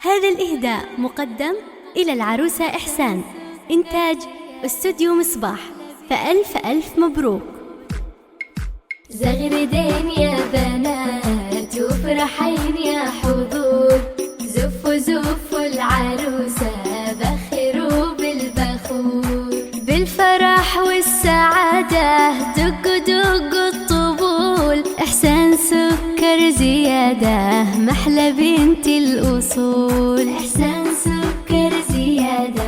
هذا الإهداء مقدم إلى العروسة إحسان، إنتاج استوديو مصباح، فألف ألف مبروك. زغردين يا بنات وفرحين يا حضور، زفوا زفوا العروسة بخروا بالبخور، بالفرح والسعادة دقوا دقوا الطبول، إحسان سكر زيادة محلى بنت الأصول، إحسان سكر زيادة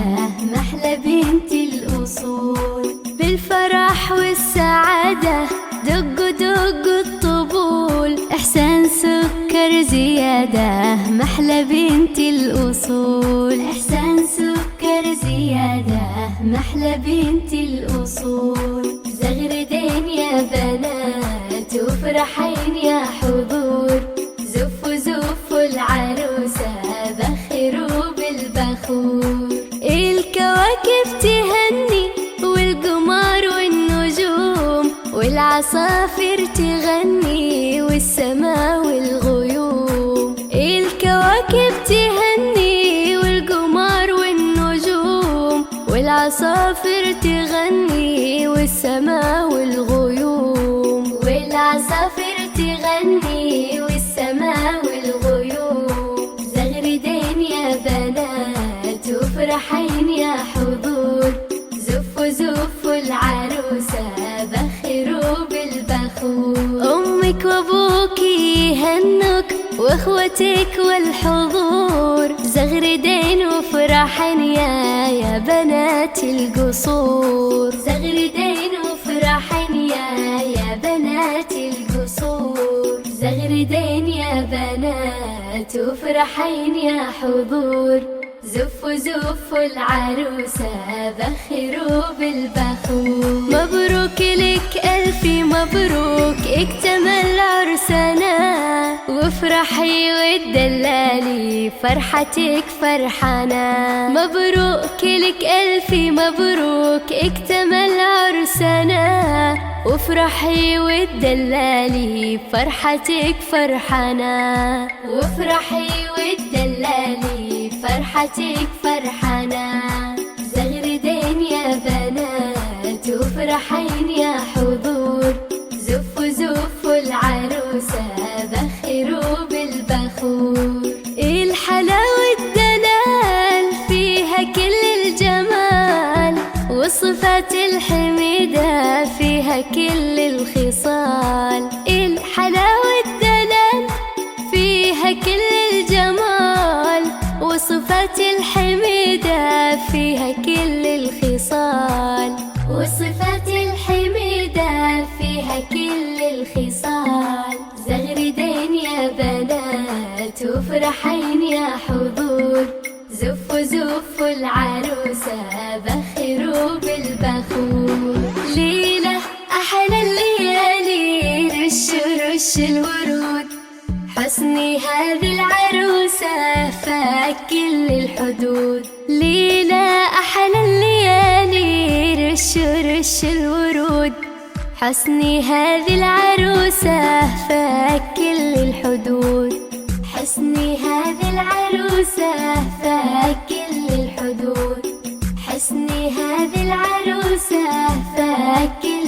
محلى بنت الأصول، بالفرح والسعادة دقوا دقوا الطبول، إحسان سكر زيادة محلى بنت الأصول، إحسان سكر زيادة محلى بنت الأصول. زغردين يا بنات وفرحين يا حضور، زفوا زفوا العروسة بخروا بالبخور، الكواكب تهني والقمر والنجوم، والعصافر تغني والسما والغيوم، الكواكب تهني والقمر والنجوم، والعصافر تغني والسما والغيوم، والعصافر تغني والسما والغيوم. زغردين يا بنات وفرحين يا حضور، زفوا زفوا العروسة بخروا بالبخور، أمك وأبوك يهنوك وأخوتك والحضور، زغردين وفرحين يا بنات القصور، زغردين وفرحين يا بنات القصور، زغردين يا بنات وفرحين يا حضور، زفوا زفوا العروسة بخروا بالبخور، مبروك لك ألف مبروك اكتمل عرسنا، وافرحي وتدللي فرحتك فرحنا، مبروك لك ألف مبروك اكتمل عرسنا، وافرحي وتدللي فرحتك فرحنا، وافرحي وتدللي فرحتك فرحنا. زغردين يا بنات وفرحين يا حضور، زفوا زفوا العروسة بخروا بالبخور، الحلاوة الدلال فيها كل الجمال، وصفات الحميدة فيها كل الخصال، الحلاوة الدلال فيها كل الجمال، وصفات الحميدة فيها كل الخصال، وصفات الحميدة فيها كل الخصال. زغردين يا بنات وفرحين يا حضور، زفوا زفوا العروسة بخروا بالبخور، ليلة أحلى الليالي رش رش الورود، حسني هذه العروسة فاك كل الحدود، ليلة أحلى الليالي رش رش الورود، حسني هذه العروسة فاك كل الحدود، حسني هذه العروسة فاك كل الحدود، حسني هذه العروسة فاك كل